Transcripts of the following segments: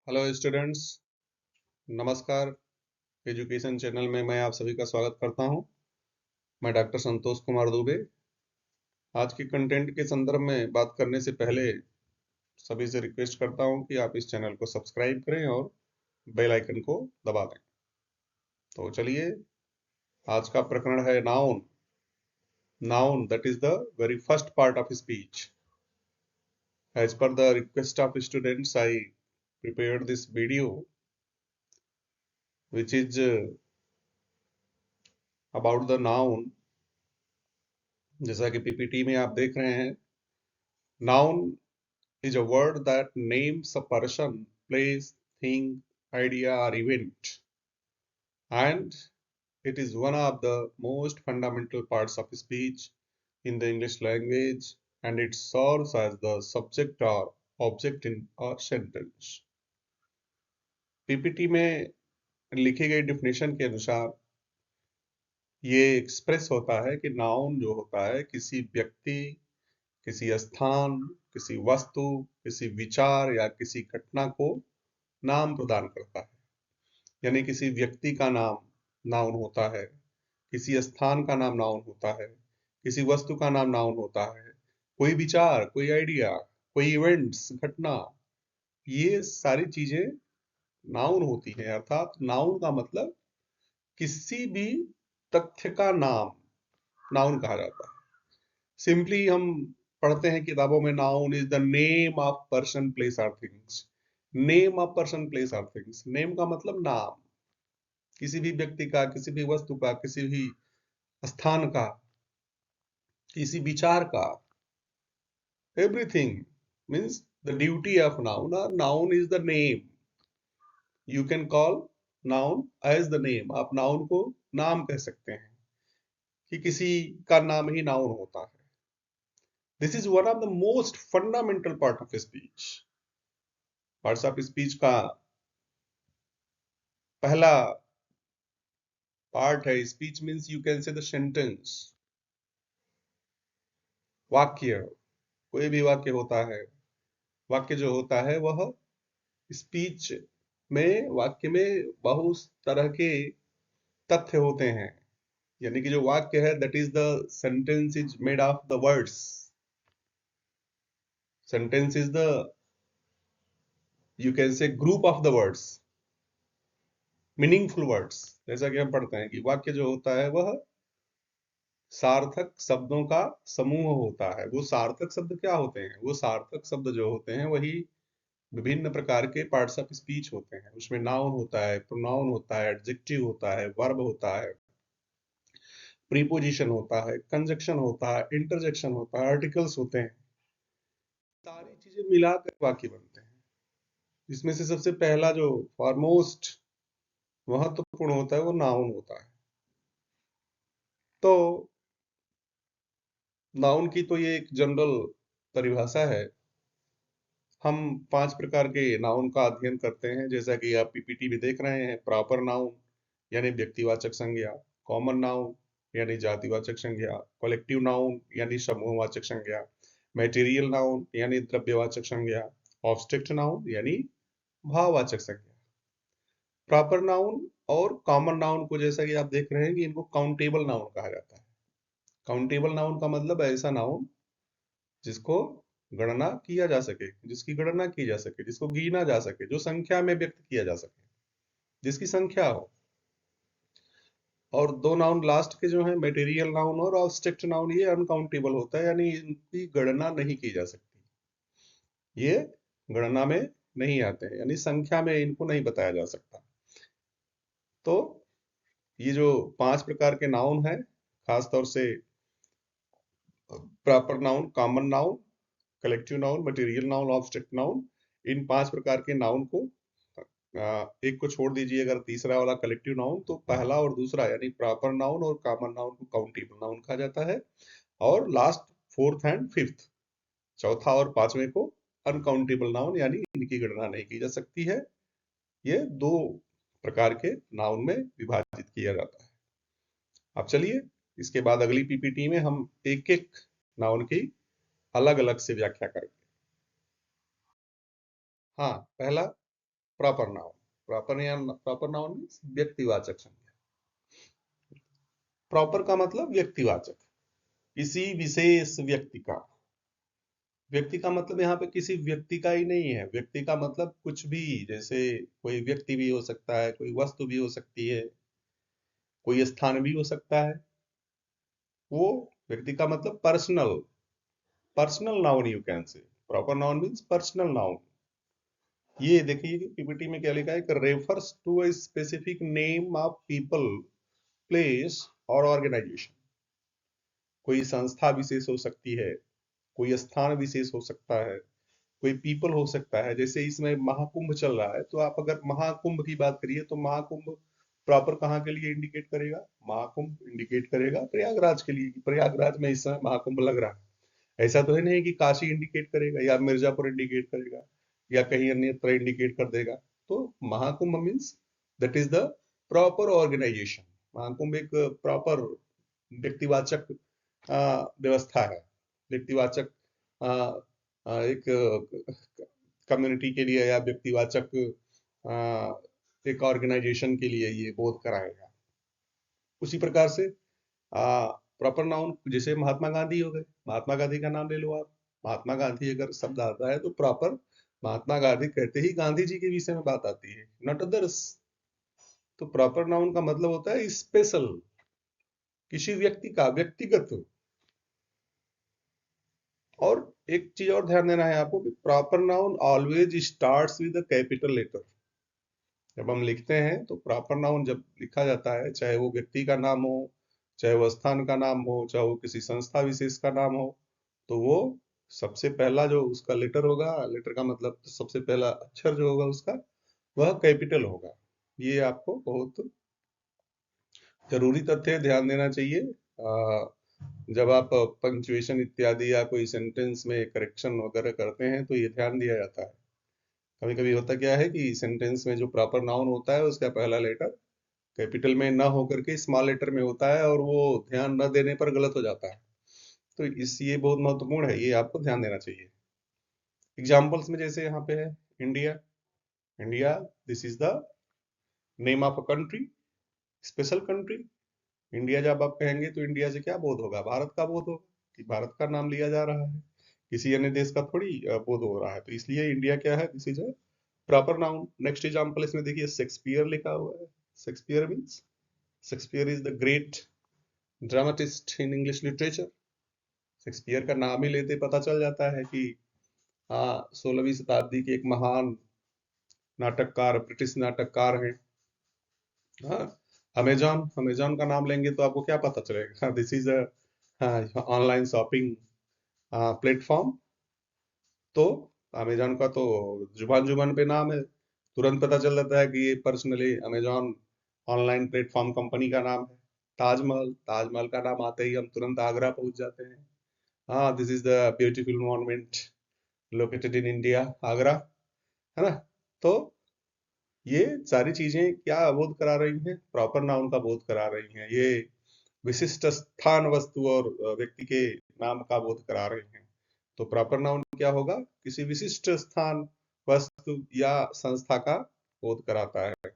Hello students, नमस्कार। Education channel में मैं आप सभी का स्वागत करता हूं। मैं डॉक्टर संतोष कुमार दुबे। आज की कंटेंट के संदर्भ में बात करने से पहले सभी से रिक्वेस्ट करता हूं कि आप इस चैनल को सब्सक्राइब करें और बेल आइकन को दबा दें। तो चलिए, आज का प्रकरण है noun. Noun, that is the very first part of speech. As per the request of students, I prepared this video which is about the noun। जैसा कि पीपीटी में आप देख रहे हैं, noun is a word that names a person, place, thing, idea, or event, and it is one of the most fundamental parts of speech in the English language, and it serves as the subject or object in a sentence। PPT में लिखी गई definition के अनुसार ये express होता है कि noun जो होता है किसी व्यक्ति, किसी स्थान, किसी वस्तु, किसी विचार या किसी घटना को नाम प्रदान करता है। यानी किसी व्यक्ति का नाम नाउन होता है, किसी स्थान का नाम नाउन होता है, किसी वस्तु का नाम नाउन होता है, कोई विचार, कोई आइडिया, कोई इवेंट्स, घटना, ये सारी चीजें नाउन होती हैं। अर्थात नाउन का मतलब किसी भी तथ्य का नाम नाउन कहा जाता है। सिंपली हम पढ़ते हैं किताबों में, noun is the name of person, place और things. Name of person, place और थिंग्स। नेम का मतलब नाम, किसी भी व्यक्ति का, किसी भी वस्तु का, किसी भी स्थान का, किसी विचार का। Everything means the duty of noun, और noun is the name. You can call noun as the name. आप नाउन को नाम कह सकते हैं कि किसी का नाम ही नाउन होता है। This is one of the most fundamental part of speech. Parts of speech का पहला पार्ट है स्पीच मीन्स, यू कैन से द सेंटेंस। वाक्य, कोई भी वाक्य होता है। वाक्य जो होता है वह स्पीच में, वाक्य में बहुत तरह के तथ्य होते हैं। यानी कि जो वाक्य है, that is the sentence is made of the words. Sentence is the, you can से, group of the words, meaningful words. जैसा कि हम पढ़ते हैं कि वाक्य जो होता है वह सार्थक शब्दों का समूह होता है। वो सार्थक शब्द क्या होते हैं? वो सार्थक शब्द जो होते हैं वही विभिन्न प्रकार के पार्ट्स ऑफ स्पीच होते हैं। उसमें नाउन होता है, प्रोनाउन होता है, एडजेक्टिव होता है, वर्ब होता है, प्रीपोजिशन होता है, कंजक्शन होता है, इंटरजेक्शन होता है, आर्टिकल्स होते हैं। सारी चीजें मिलाकर वाक्य बनते हैं। इसमें से सबसे पहला जो फॉरमोस्ट महत्वपूर्ण होता है वो नाउन होता है। तो नाउन की तो ये एक जनरल परिभाषा है। हम 5 प्रकार के नाउन का अध्ययन करते हैं, जैसा कि आप पीपीटी में देख रहे हैं। प्रॉपर नाउन यानी व्यक्तिवाचक संज्ञा, कॉमन नाउन यानी जातिवाचक संज्ञा, कलेक्टिव नाउन यानी समूहवाचक संज्ञा, मैटेरियल नाउन यानी द्रव्यवाचक संज्ञा, ऑब्स्ट्रक्ट नाउन यानी भाववाचक संज्ञा। प्रॉपर नाउन और कॉमन नाउन को, जैसा कि आप देख रहे हैं, कि इनको काउंटेबल नाउन कहा जाता है। काउंटेबल नाउन का मतलब ऐसा नाउन जिसको गणना किया जा सके, जिसकी गणना की जा सके, जिसको गिना जा सके, जो संख्या में व्यक्त किया जा सके, जिसकी संख्या हो। और दो नाउन लास्ट के जो है, मटेरियल नाउन और ऑब्स्ट्रक्ट नाउन, ये अनकाउंटेबल होता है, यानी इनकी गणना नहीं की जा सकती। ये गणना में नहीं आते हैं, यानी संख्या में इनको नहीं बताया जा सकता। तो ये जो 5 प्रकार के नाउन है, खासतौर से proper noun, common noun, collective noun, material noun, abstract noun, इन 5 प्रकार के नाउन को एक को छोड़ दीजिए, अगर तीसरा वाला कलेक्टिव नाउन, तो पहला और दूसरा यानी प्रॉपर नाउन और कॉमन नाउन को काउंटेबल नाउन कहा जाता है, और लास्ट, फोर्थ एंड फिफ्थ, चौथा और पांचवें को अनकाउंटेबल नाउन, यानी इनकी गणना नहीं की जा सकती है। ये 2 प्रकार के नाउन में विभाजित किया जाता है। अब चलिए, इसके बाद अगली पीपीटी में हम एक एक नाउन की अलग अलग से व्याख्या करेंगे। हाँ, पहला proper noun. Proper noun means व्यक्तिवाचक संज्ञा। प्रॉपर का मतलब व्यक्तिवाचक, किसी विशेष व्यक्ति का। व्यक्ति का मतलब यहाँ पे किसी व्यक्ति का ही नहीं है, व्यक्ति का मतलब कुछ भी, जैसे कोई व्यक्ति भी हो सकता है, कोई वस्तु भी हो सकती है, कोई स्थान भी हो सकता है। वो व्यक्ति का मतलब personal, personal noun you can say. Proper noun means personal noun. ये देखिए कि पीपीटी में क्या लिखा है कि refers to a specific name of people, place और ऑर्गेनाइजेशन। कोई संस्था विशेष हो सकती है, कोई स्थान विशेष हो सकता है, कोई पीपल हो सकता है। जैसे इसमें महाकुंभ चल रहा है, तो आप अगर महाकुंभ की बात करिए तो महाकुंभ प्रॉपर कहाँ के लिए इंडिकेट करेगा? महाकुंभ इंडिकेट करेगा प्रयागराज के लिए, कि प्रयागराज में इस समय महाकुंभ लग रहा है। ऐसा तो है नहीं कि काशी इंडिकेट करेगा या मिर्जापुर इंडिकेट करेगा या कहीं अन्यत्र इंडिकेट कर देगा। तो Mahakumbh means that is the proper organization. Mahakumbh एक प्रॉपर व्यक्तिवाचक व्यवस्था है, व्यक्तिवाचक एक कम्युनिटी के लिए या व्यक्तिवाचक एक ऑर्गेनाइजेशन के लिए ये बोध कराएगा। उसी प्रकार से प्रॉपर नाउन जैसे महात्मा गांधी हो गए, महात्मा गांधी का नाम ले लो आप। महात्मा गांधी अगर शब्द आता है तो प्रॉपर महात्मा गांधी कहते ही गांधी जी के विषय में बात आती है, नॉट अदर्स। तो प्रॉपर नाउन का मतलब होता है स्पेशल, किसी व्यक्ति का, व्यक्तिगत। और एक चीज और ध्यान देना है आपको कि proper noun always starts with a capital letter. जब हम लिखते हैं तो प्रॉपर नाउन जब लिखा जाता है, चाहे वो व्यक्ति का नाम हो, चाहे वो स्थान का नाम हो, चाहे वो किसी संस्था विशेष का नाम हो, तो वो सबसे पहला जो उसका लेटर होगा, लेटर का मतलब सबसे पहला अक्षर जो होगा उसका, वह कैपिटल होगा। ये आपको बहुत जरूरी तथ्य ध्यान देना चाहिए। जब आप पंक्चुएशन इत्यादि या कोई सेंटेंस में करेक्शन वगैरह करते हैं तो ये ध्यान दिया जाता है। कभी कभी होता क्या है कि सेंटेंस में जो प्रॉपर नाउन होता है उसका पहला लेटर कैपिटल में ना होकर के स्मॉल लेटर में होता है और वो ध्यान न देने पर गलत हो जाता है। तो ये बहुत महत्वपूर्ण है, ये आपको ध्यान देना चाहिए। एग्जाम्पल्स में जैसे यहाँ पे है India. India, this is the name of a country, special country. India जब आप कहेंगे तो इंडिया से क्या बोध होगा? भारत का बोध होगा, कि भारत का नाम लिया जा रहा है, किसी अन्य देश का थोड़ी बोध हो रहा है। तो इसलिए इंडिया क्या है? This is a proper noun. Next example इसमें देखिए शेक्सपियर लिखा हुआ है। Shakespeare means, Shakespeare is the great dramatist in English literature. Shakespeare का नाम ही लेते पता चल जाता है कि हाँ 16वीं शताब्दी के एक महान नाटककार, ब्रिटिश नाटककार हैं। हाँ, अमेजॉन, अमेजॉन का नाम लेंगे तो आपको क्या पता चलेगा? This is a online shopping platform. तो अमेजॉन का तो जुबान जुबान पे नाम है, तुरंत पता चल जाता है कि ये personally Amazon online platform company का नाम है। ताजमहल, ताजमहल का नाम आते ही हम तुरंत आगरा पहुंच जाते हैं। हाँ, this is the beautiful monument located in India, Agra, है ना? तो ये सारी चीजें क्या बोध करा रही हैं? प्रॉपर नाउन का बोध करा रही हैं। ये विशिष्ट स्थान, वस्तु और व्यक्ति के नाम का बोध करा रही हैं। तो प्रॉपर नाउन क्या होगा? किसी विशिष्ट स्थान, वस्तु या संस्था का बोध कराता है।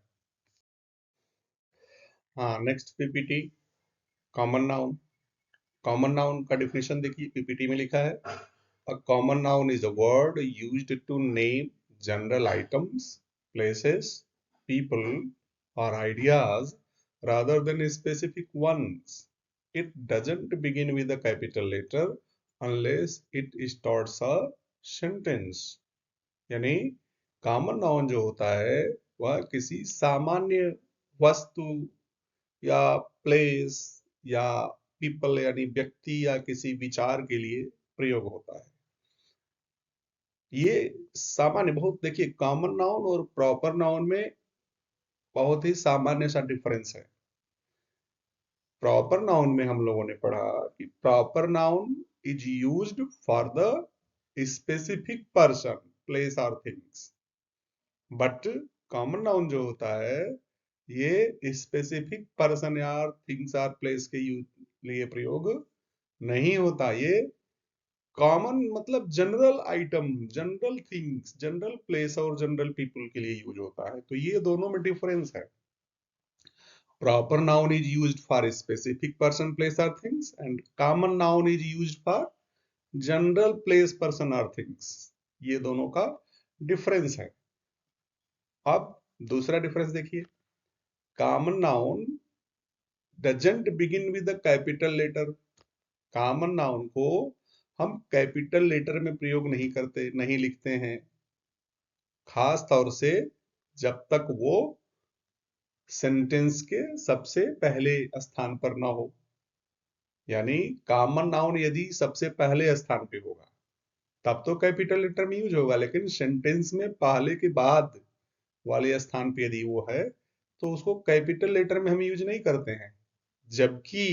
हाँ, next PPT, common noun. Common noun का डिफिनेशन देखिए पीपीटी में लिखा है। A common noun is a word used to name general items, places, people or ideas rather than specific ones. It doesn't begin with a capital letter unless it starts a sentence. यानी common noun जो होता है वह किसी सामान्य वस्तु या place या पीपल यानी व्यक्ति या किसी विचार के लिए प्रयोग होता है। ये सामान्य, बहुत देखिए कॉमन नाउन और प्रॉपर नाउन में बहुत ही सामान्य सा डिफरेंस है। प्रॉपर नाउन में हम लोगों ने पढ़ा कि proper noun is used for the specific person, place और थिंग्स। बट कॉमन नाउन जो होता है ये स्पेसिफिक पर्सन या थिंग्स और प्लेस के लिए प्रयोग नहीं होता। ये कॉमन मतलब general item, general things, general place और जनरल पीपल के लिए यूज होता है। तो ये दोनों में डिफरेंस है। Proper noun is used for specific person, place और things, and common noun is used for general place, person और थिंग्स। ये दोनों का डिफरेंस है। अब दूसरा डिफरेंस देखिए, common noun doesn't begin with the capital letter. Common noun को हम कैपिटल लेटर में प्रयोग नहीं करते, नहीं लिखते हैं, खास तौर से जब तक वो सेंटेंस के सबसे पहले स्थान पर ना हो। यानी कॉमन नाउन यदि सबसे पहले स्थान पे होगा तब तो कैपिटल लेटर में यूज होगा, लेकिन सेंटेंस में पहले के बाद वाले स्थान पे यदि वो है तो उसको कैपिटल लेटर में हम यूज नहीं करते हैं। जबकि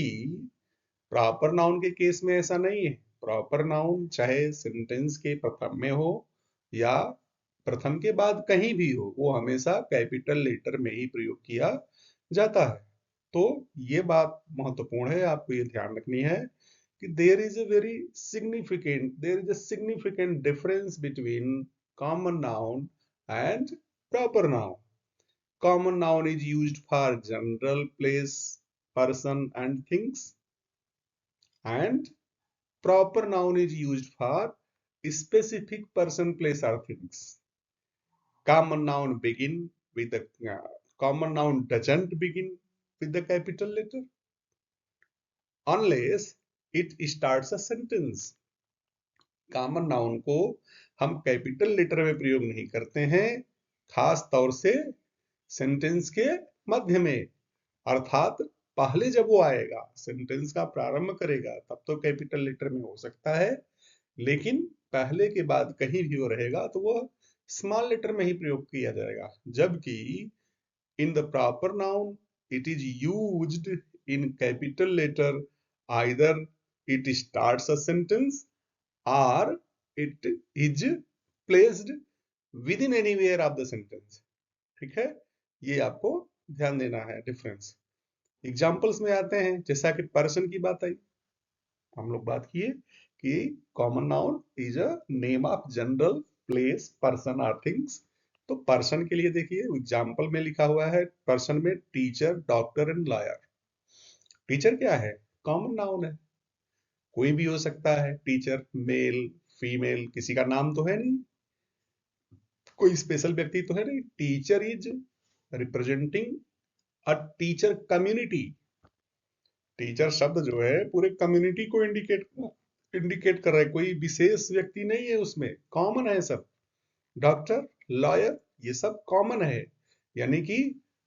प्रॉपर नाउन के केस में ऐसा नहीं है। प्रॉपर नाउन चाहे सेंटेंस के प्रथम में हो या प्रथम के बाद कहीं भी हो, वो हमेशा कैपिटल लेटर में ही प्रयोग किया जाता है। तो ये बात महत्वपूर्ण है, आपको ये ध्यान रखनी है कि there is a significant difference between common noun and proper noun. Common noun is used for general place, person and things, and proper noun is used for specific person, place or things. Common noun begin with the common noun doesn't begin with the capital letter unless it starts a sentence. Common noun को हम capital letter में प्रयोग नहीं करते हैं, खास तौर से सेंटेंस के मध्य में, अर्थात पहले जब वो आएगा, सेंटेंस का प्रारंभ करेगा, तब तो कैपिटल लेटर में हो सकता है, लेकिन पहले के बाद कहीं भी वो रहेगा तो वो स्मॉल लेटर में ही प्रयोग किया जाएगा। जबकि in the proper noun it is used in capital letter, either it starts a sentence और it is placed within anywhere of the sentence. ठीक है, ये आपको ध्यान देना है डिफरेंस। एग्जाम्पल्स में आते हैं, जैसा कि पर्सन की बात आई, हम लोग बात किए कि common noun is a name of general place, person और थिंग्स। तो पर्सन के लिए देखिए एग्जाम्पल में लिखा हुआ है, पर्सन में teacher, doctor and lawyer. Teacher क्या है? कॉमन नाउन है, कोई भी हो सकता है टीचर, मेल फीमेल, किसी का नाम तो है नहीं, कोई स्पेशल व्यक्ति तो है नहीं। Teacher is representing a teacher community. Teacher शब्द जो है पूरे कम्युनिटी को इंडिकेट कर रहा है, कोई विशेष व्यक्ति नहीं है उसमें, कॉमन है सब। डॉक्टर, लॉयर, ये सब कॉमन है, यानी कि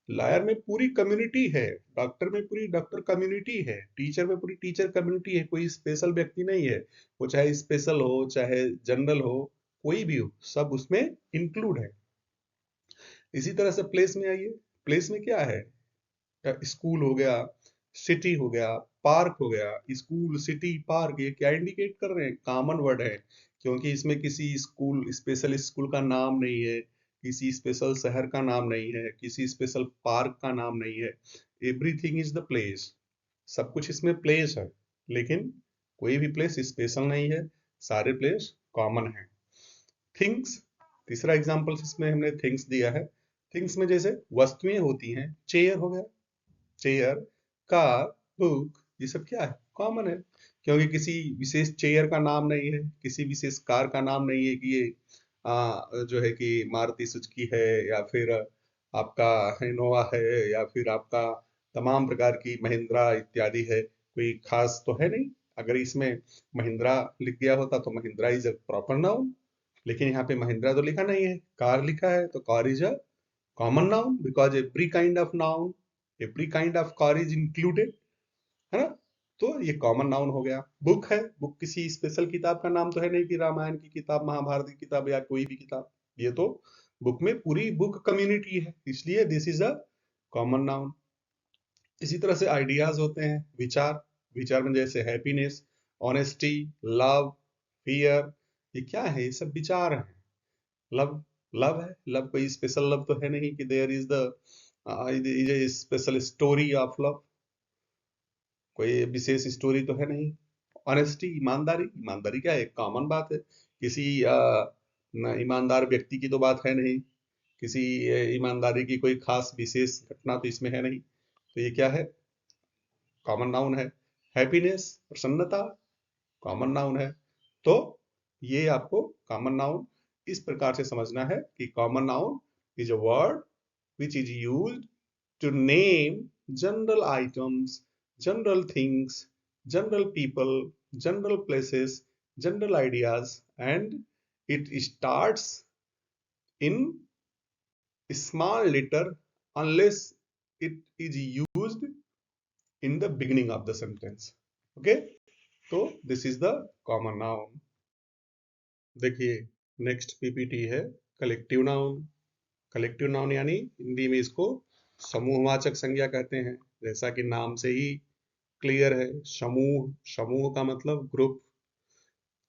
लॉयर में पूरी कम्युनिटी है, डॉक्टर में पूरी डॉक्टर कम्युनिटी है, टीचर में पूरी टीचर कम्युनिटी है, कोई स्पेशल व्यक्ति नहीं है। वो चाहे स्पेशल हो चाहे जनरल हो, कोई भी हो, सब उसमें इंक्लूड है। इसी तरह से प्लेस में आइए, प्लेस में क्या है? स्कूल हो गया, सिटी हो गया, पार्क हो गया। स्कूल, सिटी, पार्क, ये क्या इंडिकेट कर रहे हैं? कॉमन वर्ड है, क्योंकि इसमें किसी स्कूल, स्पेशल स्कूल का नाम नहीं है, किसी स्पेशल शहर का नाम नहीं है, किसी स्पेशल पार्क का नाम नहीं है। एवरीथिंग इज द प्लेस, सब कुछ इसमें प्लेस है, लेकिन कोई भी प्लेस स्पेशल नहीं है, सारे प्लेस कॉमन है। थिंग्स, तीसरा एग्जाम्पल इसमें हमने थिंग्स दिया है। थिंग्स में जैसे वस्तुएं होती हैं, चेयर हो गया, चेयर, कार, बुक, ये सब क्या है? कॉमन है, क्योंकि किसी विशेष चेयर का नाम नहीं है, किसी विशेष कार का नाम नहीं है कि ये जो है कि मारुति सुजुकी है, या फिर आपका इनोवा है, या फिर आपका तमाम प्रकार की महिंद्रा इत्यादि है। कोई खास तो है नहीं। अगर इसमें महिंद्रा लिख गया होता तो Mahindra is a proper noun, लेकिन यहाँ पे महिंद्रा तो लिखा नहीं है, कार लिखा है, तो car is a common noun because every kind of car is included, है ना। तो ये कॉमन नाउन हो गया। बुक है, बुक किसी स्पेशल किताब का नाम तो है नहीं कि रामायण की किताब, महाभारत की किताब या कोई भी किताब, ये तो बुक में पूरी बुक कम्युनिटी है, इसलिए this is a common noun. इसी तरह से आइडियाज होते हैं, विचार। विचार में जैसे हैप्पीनेस, ऑनेस्टी, लव, फियर, ये क्या है? ये सब विचार है। लव, लव है, लव कोई स्पेशल लव तो है नहीं कि there is the special story of love, कोई विशेष स्टोरी तो है नहीं। ऑनेस्टी, ईमानदारी, ईमानदारी क्या है, एक कॉमन बात है, किसी ईमानदार व्यक्ति की तो बात है नहीं, किसी ईमानदारी की कोई खास विशेष घटना तो इसमें है नहीं, तो ये क्या है, कॉमन नाउन है। हैप्पीनेस, प्रसन्नता, कॉमन नाउन है। तो ये आपको कॉमन नाउन इस प्रकार से समझना है कि common noun is a word which is used to name general items, general things, general people, general places, general ideas, and it starts in small letter unless it is used in the beginning of the sentence. Okay, so this is the common noun. देखिए next PPT है collective noun. Collective noun यानी हिंदी में इसको समूहवाचक संज्ञा कहते हैं। जैसा कि नाम से ही क्लियर है, समूह, समूह का मतलब ग्रुप,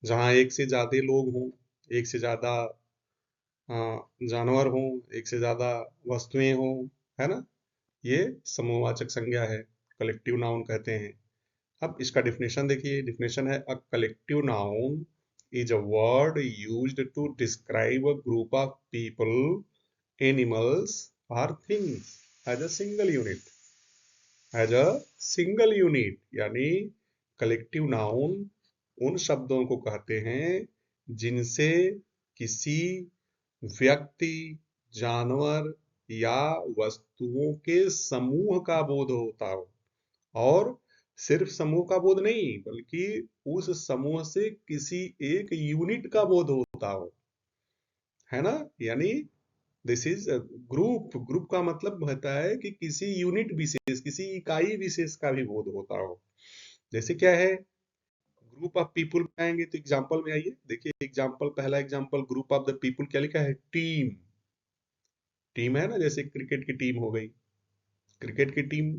जहाँ एक से ज्यादा लोग हों, एक से ज्यादा जानवर हों, एक से ज्यादा वस्तुएं हों, है ना, ये समूहवाचक संज्ञा है, कलेक्टिव नाउन कहते हैं। अब इसका डिफिनेशन देखिए, डिफिनेशन है a collective noun is a word used to describe a group of people, animals or things as a single unit, as a single unit, यानी कलेक्टिव नाउन उन शब्दों को कहते हैं जिनसे किसी व्यक्ति, जानवर या वस्तुओं के समूह का बोध होता हो, और सिर्फ समूह का बोध नहीं बल्कि उस समूह से किसी एक यूनिट का बोध होता हो, है ना, यानी दिस इज ग्रुप। ग्रुप का मतलब होता है कि किसी यूनिट विशेष, किसी इकाई विशेष का भी बोध होता हो। जैसे क्या है, ग्रुप ऑफ पीपुल आएंगे तो एग्जांपल में आइए, देखिए एग्जांपल, पहला example group of the people क्या लिखा है, टीम। टीम है ना, जैसे क्रिकेट की टीम हो गई, क्रिकेट की टीम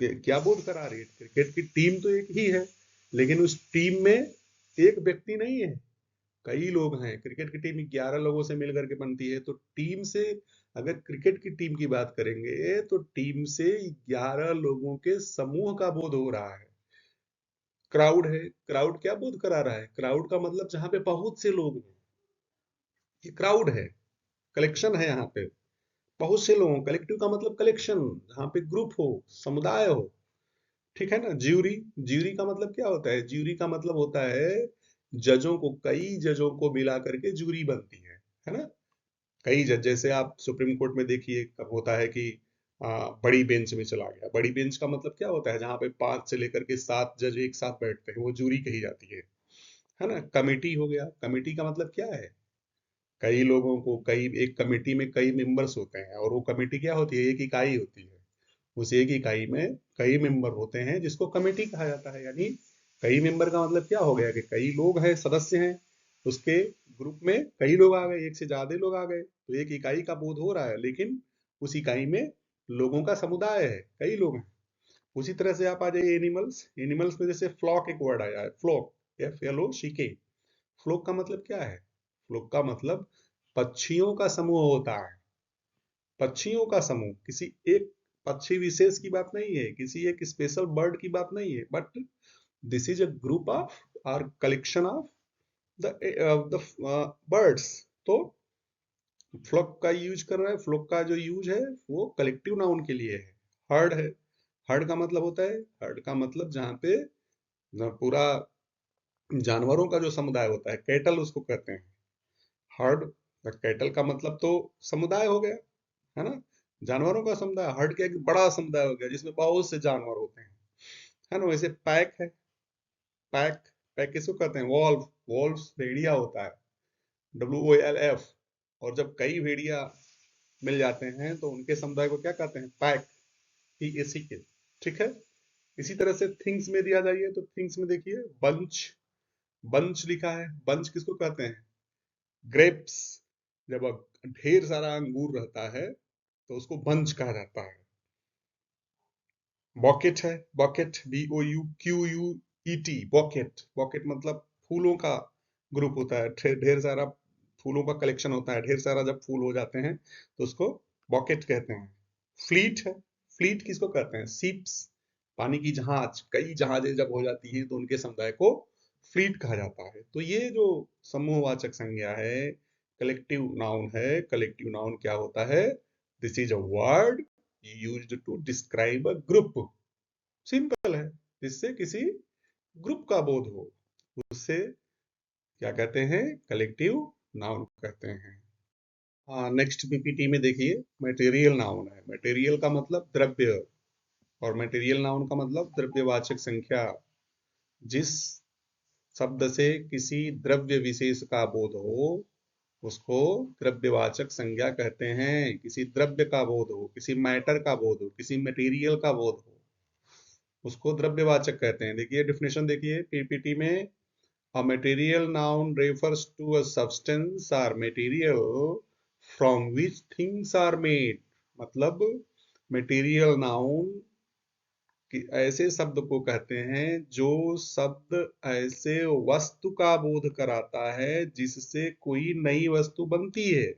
क्या बोध करा रही है, क्रिकेट की टीम तो एक ही है, लेकिन उस टीम में एक व्यक्ति नहीं है, कई लोग हैं। क्रिकेट की टीम 11 लोगों से मिलकर के बनती है, तो टीम से, अगर क्रिकेट की टीम की बात करेंगे तो टीम से 11 लोगों के समूह का बोध हो रहा है। क्राउड है, क्राउड क्या बोध करा रहा है, क्राउड का मतलब जहां पे बहुत से लोग हैं, ये क्राउड है, कलेक्शन है, यहाँ पे बहुत से लोगों, कलेक्टिव का मतलब कलेक्शन, जहाँ पे ग्रुप हो, समुदाय हो, ठीक है ना। ज्यूरी, ज्यूरी का मतलब क्या होता है, ज्यूरी का मतलब होता है जजों को, कई जजों को मिला करके ज्यूरी बनती है ना। कई जज, जैसे आप सुप्रीम कोर्ट में देखिए कब होता है कि बड़ी बेंच में चला गया, बड़ी बेंच का मतलब क्या होता है, जहाँ पे 5 से लेकर के 7 जज एक साथ बैठते हैं, वो जूरी कही जाती है ना। कमेटी हो गया, कमेटी का मतलब क्या है, कई लोगों को, कई, एक कमेटी में कई मेंबर्स होते हैं, और वो कमेटी क्या होती है, एक इकाई होती है, उस एक इकाई में कई मेंबर होते हैं जिसको कमेटी कहा जाता है। यानी कई मेंबर का मतलब क्या हो गया कि कई लोग हैं, सदस्य हैं, उसके ग्रुप में कई लोग आ गए, एक से ज्यादा लोग आ गए, तो एक इकाई का बोध हो रहा है, लेकिन उस इकाई में लोगों का समुदाय है, कई लोग हैं। उसी तरह से आप आ जाइए एनिमल्स, एनिमल्स में जैसे फ्लॉक एक वर्ड आया है, फ्लॉक, FLOCK। फ्लॉक का मतलब क्या है, फ्लॉक का मतलब पक्षियों का समूह होता है, पक्षियों का समूह, किसी एक पक्षी विशेष की बात नहीं है, किसी एक स्पेशल बर्ड की बात नहीं है, but this is a group of और कलेक्शन ऑफ द बर्ड्स। तो फ्लॉक का यूज कर रहा है, फ्लॉक का जो यूज है वो कलेक्टिव नाउन के लिए है। हर्ड है, हर्ड का मतलब होता है, हर्ड का मतलब जहाँ पे पूरा जानवरों का जो समुदाय होता है, कैटल उसको कहते हैं हर्ड। कैटल का मतलब तो समुदाय हो गया, है ना, जानवरों का समुदाय। हर्ड क्या, एक बड़ा समुदाय हो गया जिसमें बहुत से जानवर होते हैं, है ना। वैसे पैक है, पैक, पैक किसको कहते हैं, वॉल्फ, वॉल्फ भेड़िया होता है, WOLF। और जब कई भेड़िया मिल जाते हैं तो उनके समुदाय को क्या कहते हैं, पैक, PACK, ठीक है। इसी तरह से थिंग्स में दिया जाइए तो थिंग्स में देखिए बंच, बंच लिखा है, बंच किसको कहते हैं, ग्रेप्स। जब ढेर सारा अंगूर रहता है तो उसको बंच कहा जाता है। बॉकेट है, बॉकेट, BOUQUET, बॉकेट, बॉकेट मतलब फूलों का ग्रुप होता है, ढेर सारा फूलों का कलेक्शन होता है, ढेर सारा जब फूल हो जाते हैं तो उसको बॉकेट कहते हैं। फ्लीट है, फ्लीट किसको कहते हैं, शिप्स, पानी की जहाज, कई जहाजें जब हो जाती हैं तो उनके समुदाय को फ्लीट कहा जाता है। तो ये जो समूहवाचक संज्ञा है, कलेक्टिव नाउन है, कलेक्टिव नाउन क्या होता है? This is a word used to describe a group. Simple है, जिससे किसी ग्रुप का बोध हो, उससे क्या कहते हैं? कलेक्टिव नाउन कहते हैं। हाँ, नेक्स्ट पीपीटी में देखिए, मटेरियल नाउन है। मटेरियल का मतलब द्रव्य, और मटेरियल नाउन का मतलब द्रव्यवाचक संख्या। जिस शब्द से किसी द्रव्य विशेष का बोध हो, उसको द्रव्यवाचक संज्ञा कहते हैं। किसी द्रव्य का बोध हो, किसी मैटर का बोध हो, किसी मटेरियल का बोध हो, उसको द्रव्यवाचक कहते हैं। देखिए डिफिनेशन, देखिए पीपीटी में, a material noun refers to a substance or material from which things are made। मतलब मटेरियल नाउन कि ऐसे शब्द को कहते हैं जो शब्द ऐसे वस्तु का बोध कराता है जिससे कोई नई वस्तु बनती है।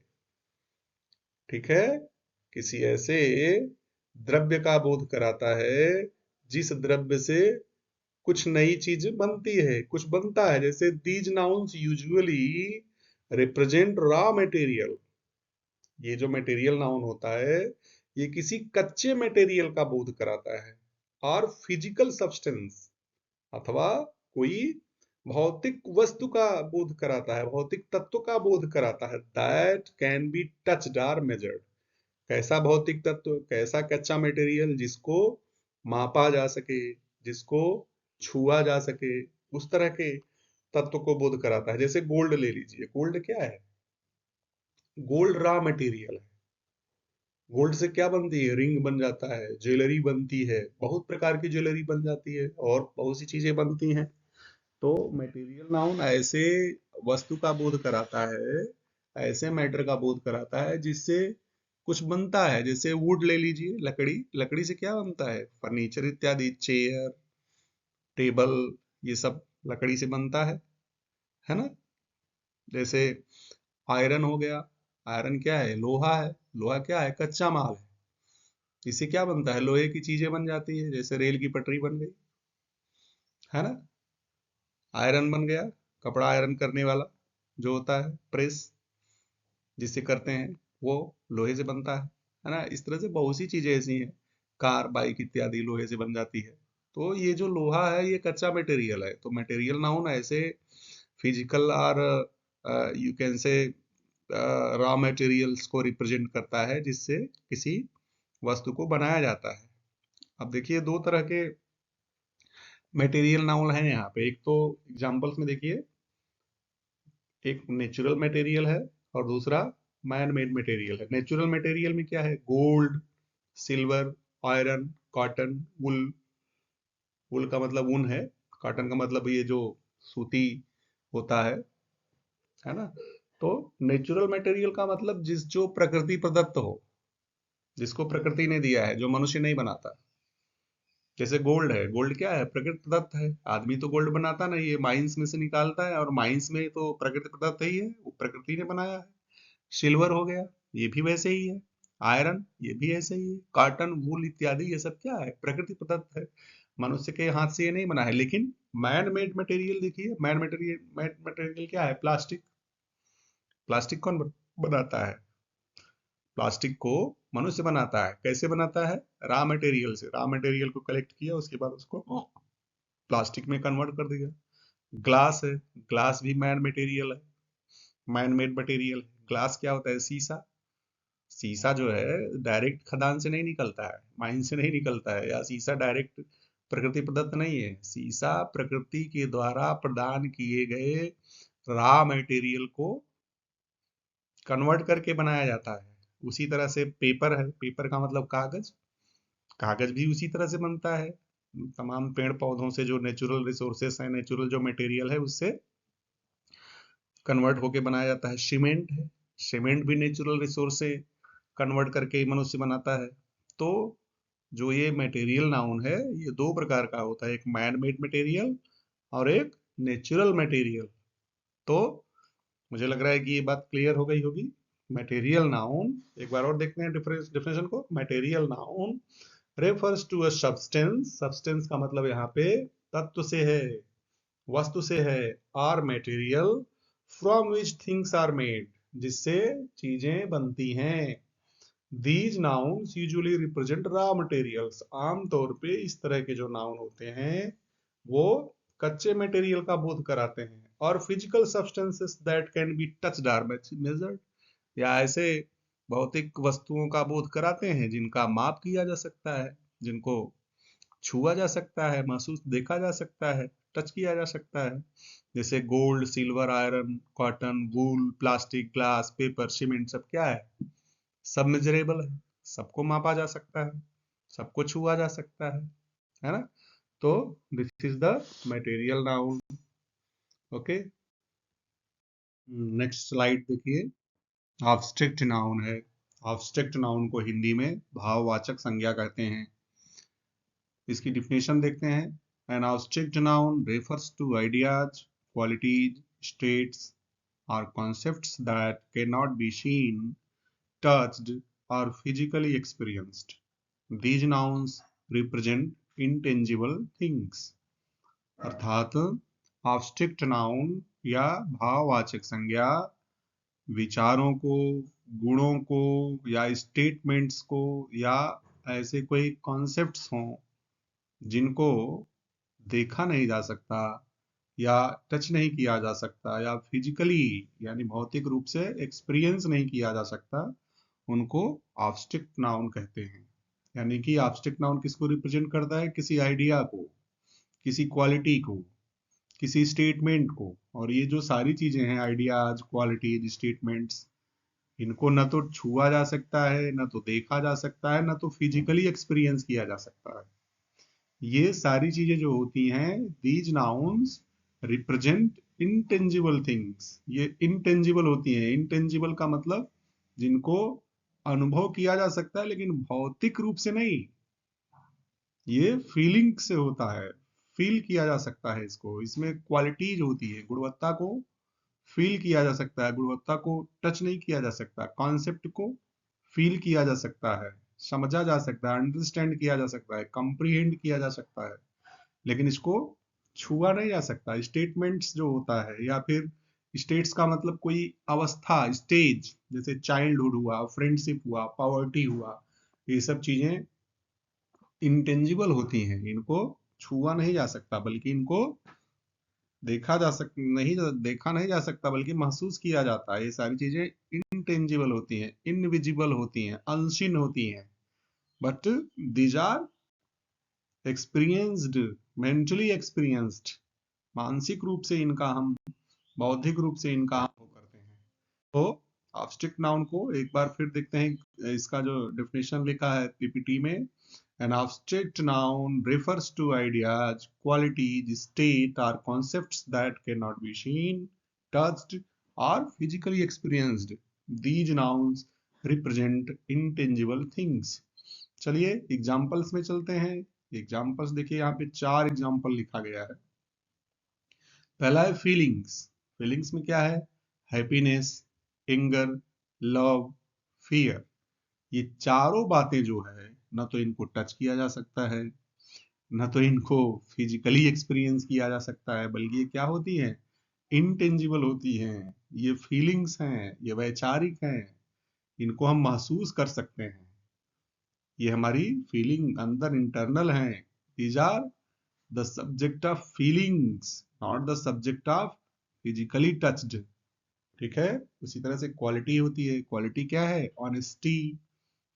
ठीक है, किसी ऐसे द्रव्य का बोध कराता है जिस द्रव्य से कुछ नई चीज बनती है, कुछ बनता है। जैसे these nouns usually represent raw material. ये जो मटेरियल नाउन होता है, ये किसी कच्चे मटेरियल का बोध कराता है, और फिजिकल सब्सटेंस अथवा कोई भौतिक वस्तु का बोध कराता है, भौतिक तत्व का बोध कराता है। दैट कैन बी टच्ड और मेजर्ड। कैसा भौतिक तत्व, कैसा कच्चा मटेरियल जिसको मापा जा सके, जिसको छुआ जा सके, उस तरह के तत्व को बोध कराता है। जैसे गोल्ड ले लीजिए, गोल्ड क्या है? गोल्ड रॉ मटेरियल है। गोल्ड से क्या बनती है? रिंग बन जाता है, ज्वेलरी बनती है, बहुत प्रकार की ज्वेलरी बन जाती है, और बहुत सी चीजें बनती हैं। तो मटेरियल नाउन ऐसे वस्तु का बोध कराता है, ऐसे मैटर का बोध कराता है जिससे कुछ बनता है। जैसे वुड ले लीजिए, लकड़ी, लकड़ी से क्या बनता है? फर्नीचर इत्यादि, चेयर, टेबल, ये सब लकड़ी से बनता है ना? जैसे आयरन हो गया, आयरन क्या है? लोहा है। लोहा क्या है? कच्चा माल है। इससे क्या बनता है? लोहे की चीजें बन जाती है, जैसे रेल की पटरी बन गई, है ना? आयरन बन गया, कपड़ा आयरन करने वाला जो होता है, प्रेस जिससे करते हैं, वो लोहे से बनता है ना? इस तरह से बहुत सी चीजें ऐसी हैं, कार, बाइक इत्यादि लोहे से बन जाती है। तो ये जो लोहा है, ये कच्चा मटेरियल है। तो मटेरियल नाउन ऐसे फिजिकल और यू कैन से रॉ मटेरियल्स को रिप्रेजेंट करता है जिससे किसी वस्तु को बनाया जाता है। अब देखिए, दो तरह के मटेरियल नाउन है यहाँ पे। एक तो एग्जांपल्स में देखिए, एक नेचुरल मटेरियल है और दूसरा मैन मेड मटेरियल है। नेचुरल मटेरियल में क्या है? गोल्ड, सिल्वर, आयरन, कॉटन, वुल। वुल का मतलब ऊन है, कॉटन का मतलब ये जो सूती होता है ना? तो नेचुरल मटेरियल का मतलब जिस जो प्रकृति प्रदत्त हो, जिसको प्रकृति ने दिया है, जो मनुष्य नहीं बनाता। जैसे गोल्ड है, गोल्ड क्या है? प्रकृति प्रदत्त है। आदमी तो गोल्ड बनाता नहीं है, माइंस में से निकालता है, और माइंस में तो प्रकृति प्रदत्त ही है, वो प्रकृति ने बनाया है। सिल्वर हो गया, ये भी वैसे ही है। आयरन, ये भी ऐसे ही है। कॉटन, वूल इत्यादि, ये सब क्या है? प्रकृति प्रदत्त है, मनुष्य के हाथ से ये नहीं बना है। लेकिन मैन मेड मटेरियल देखिए, मैन मटेरियल क्या है? प्लास्टिक। प्लास्टिक कौन बनाता है? प्लास्टिक को मनुष्य बनाता है। कैसे बनाता है? रॉ मटेरियल से। रॉ मटेरियल को कलेक्ट किया, उसके बाद उसको प्लास्टिक में कन्वर्ट कर दिया। ग्लास है, ग्लास भी मैन मटेरियल है, मैन मेड मटेरियल है। ग्लास क्या होता है? शीशा। शीशा जो है डायरेक्ट खदान से नहीं निकलता है, माइन से नहीं निकलता है, या शीशा डायरेक्ट प्रकृति प्रदत्त नहीं है। शीशा प्रकृति के द्वारा प्रदान किए गए रॉ मटेरियल को कन्वर्ट करके बनाया जाता है। उसी तरह से पेपर है, पेपर का मतलब कागज। कागज भी उसी तरह से बनता है, तमाम पेड़ पौधों से जो नेचुरल रिसोर्सेस हैं, नेचुरल जो मटेरियल है, उससे कन्वर्ट होके बनाया जाता है। सीमेंट है, सीमेंट भी नेचुरल रिसोर्स से कन्वर्ट करके ही मनुष्य बनाता है। तो जो ये मटेरियल नाउन है, ये दो प्रकार का होता है, एक मैन मेड मटेरियल और एक नेचुरल मटेरियल। तो मुझे लग रहा है कि ये बात क्लियर हो गई होगी। मटेरियल नाउन, एक बार और देखते हैं डिफिनेशन को। Material noun refers to a substance. Substance का मतलब यहाँ पे तत्व से है, वस्तु से है, or material from which things are made, जिससे चीजें बनती हैं। These nouns usually represent raw materials, आमतौर पे इस तरह के जो नाउन होते हैं वो कच्चे मटेरियल का बोध कराते हैं, और physical substances that can be touched or measured, या ऐसे भौतिक वस्तुओं का बोध कराते हैं जिनका माप किया जा सकता है, जिनको छुआ जा सकता है, महसूस देखा जा सकता है, टच किया जा सकता है। जैसे गोल्ड, सिल्वर, आयरन, कॉटन, वूल, प्लास्टिक, ग्लास, पेपर, सीमेंट, सब क्या है? सब मेजरेबल है, सबको मापा जा सकता है, सबको छुआ जा सकता है ना? तो this is the material noun. Okay, next slide देखिए। ऑब्स्ट्रक्ट नाउन है। ऑब्स्ट्रक्ट नाउन को हिंदी में भाववाचक संज्ञा कहते हैं। इसकी डिफिनेशन देखते हैं। An abstract noun refers to ideas, qualities, states or concepts that cannot be seen, touched, or physically experienced. These nouns represent intangible things. अर्थात ऑब्स्ट्रक्ट नाउन या भाववाचक संज्ञा विचारों को, गुणों को, या स्टेटमेंट्स को, या ऐसे कोई कॉन्सेप्ट्स हों जिनको देखा नहीं जा सकता, या टच नहीं किया जा सकता, या फिजिकली यानी भौतिक रूप से एक्सपीरियंस नहीं किया जा सकता, उनको ऑब्स्ट्रक्ट नाउन कहते हैं। यानी कि ऑब्स्ट्रक्ट नाउन किसको रिप्रेजेंट करता है? किसी आइडिया को, किसी क्वालिटी को, किसी स्टेटमेंट को। और ये जो सारी चीजें हैं, आइडियाज, क्वालिटीज, स्टेटमेंट्स, इनको न तो छुआ जा सकता है, न तो देखा जा सकता है, न तो फिजिकली एक्सपीरियंस किया जा सकता है। ये सारी चीजें जो होती हैं, these nouns represent intangible things. ये इंटेंजिबल होती हैं। इंटेंजिबल का मतलब जिनको अनुभव किया जा सकता है लेकिन भौतिक रूप से नहीं। ये फीलिंग से होता है, फील किया जा सकता है इसको। इसमें क्वालिटीज होती है, गुणवत्ता को फील किया जा सकता है, गुणवत्ता को टच नहीं किया जा सकता, कॉन्सेप्ट को फील किया जा सकता है, समझा जा सकता है, अंडरस्टैंड किया जा सकता है, कंप्रीहेंड किया जा सकता है, लेकिन इसको छुआ नहीं जा सकता। स्टेटमेंट्स जो होता है, या फिर स्टेट्स का मतलब कोई अवस्था, स्टेज, जैसे चाइल्डहुड हुआ, फ्रेंडशिप हुआ, पॉवर्टी हुआ, ये सब चीजें इंटेंजिबल होती हैं। इनको छुआ नहीं जा सकता, बल्कि इनको देखा नहीं जा सकता, बल्कि महसूस किया जाता है। ये सारी चीजें इंटेंजिबल होती हैं, इनविजिबल होती हैं, अनसीन होती हैं। But these are experienced, mentally experienced. मानसिक रूप से इनका हम, बौद्धिक रूप से इनका हम वो करते हैं। तो ऑब्स्ट्रक्ट नाउन को एक बार फिर देखते हैं। इसका जो डेफिनेशन लिखा है पीपीटी में, an abstract noun refers to ideas, qualities, state or concepts that cannot be seen, touched or physically experienced. These nouns represent intangible things. चलिए एग्जाम्पल्स में चलते हैं। एग्जाम्पल्स देखिए, यहाँ पे 4 एग्जाम्पल लिखा गया है। पहला है फीलिंग्स। फीलिंग्स में क्या है? Happiness, anger, love, fear. ये चारों बातें जो है, ना तो इनको टच किया जा सकता है, ना तो इनको फिजिकली एक्सपीरियंस किया जा सकता है, बल्कि ये क्या होती हैं? इनटेंजिबल होती हैं। ये फीलिंग्स हैं, ये वैचारिक हैं, इनको हम महसूस कर सकते हैं। ये हमारी फीलिंग अंदर इंटरनल हैं। These are the subject of feelings, not the subject of physically touched. ठीक है? उसी तरह से क्वालिटी होती है। क्वालिटी क्या है? ऑनेस्टी।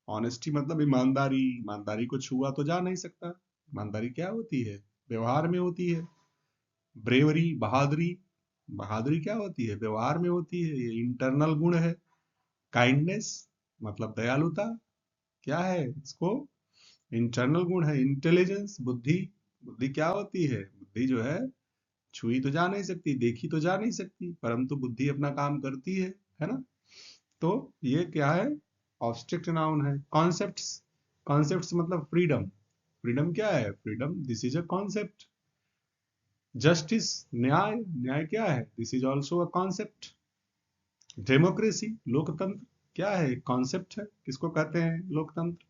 ऑनेस्टी मतलब ईमानदारी। ईमानदारी को छुआ तो जा नहीं सकता। ईमानदारी क्या होती है? व्यवहार में होती है। ब्रेवरी, बहादुरी। बहादुरी क्या होती है? व्यवहार में होती है, ये इंटरनल गुण है। काइंडनेस मतलब दयालुता, क्या है इसको? इंटरनल गुण है। इंटेलिजेंस, बुद्धि। बुद्धि क्या होती है? बुद्धि जो है, छुई तो जा नहीं सकती, देखी तो जा नहीं सकती, परंतु बुद्धि अपना काम करती है ना? तो ये क्या है? ऑब्स्ट्रक्ट नाउन है। कॉन्सेप्ट्स। कॉन्सेप्ट्स मतलब फ्रीडम। फ्रीडम क्या है? Freedom, this is a concept. Justice, न्याय। न्याय क्या है? This is also a concept. Democracy, लोकतंत्र, क्या है? कॉन्सेप्ट है। किसको कहते हैं? लोकतंत्र।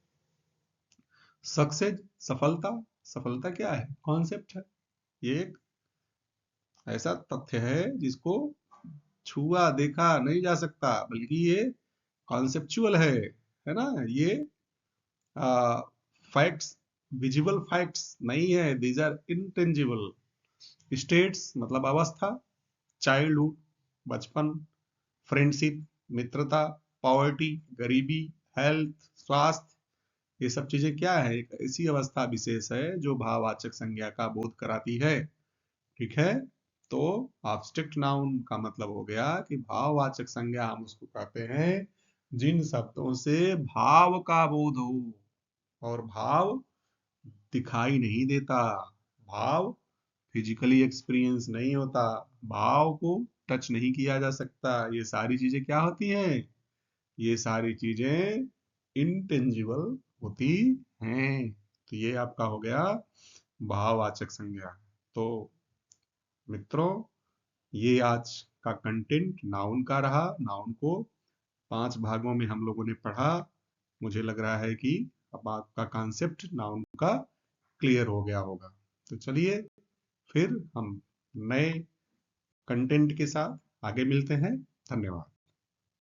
सक्सेस, सफलता। सफलता क्या है? कॉन्सेप्ट है। ये एक ऐसा तथ्य है जिसको छुआ देखा नहीं जा सकता, बल्कि ये कॉन्सेप्चुअल है ना। ये फैक्ट्स, विजिबल फैक्ट्स नहीं है, दीज आर इंटेंजिबल स्टेट्स। मतलब अवस्था, चाइल्डहुड, बचपन, फ्रेंडशिप, मित्रता, पॉवर्टी, गरीबी, हेल्थ, स्वास्थ्य, ये सब चीजें क्या है, एक ऐसी अवस्था विशेष है जो भाववाचक संज्ञा का बोध कराती है। ठीक है। तो ऑब्जेक्ट नाउन का मतलब हो गया कि भाववाचक संज्ञा हम उसको कहते हैं जिन शब्दों से भाव का बोध हो, और भाव दिखाई नहीं देता, भाव फिजिकली एक्सपीरियंस नहीं होता, भाव को टच नहीं किया जा सकता। ये सारी चीजें क्या होती हैं? ये सारी चीजें इंटेंजिबल होती हैं। तो ये आपका हो गया भाववाचक संज्ञा। तो मित्रों, ये आज का कंटेंट नाउन का रहा। नाउन को 5 भागों में हम लोगों ने पढ़ा। मुझे लग रहा है कि अब आपका कॉन्सेप्ट नाउन का क्लियर हो गया होगा। तो चलिए फिर हम नए कंटेंट के साथ आगे मिलते हैं। धन्यवाद।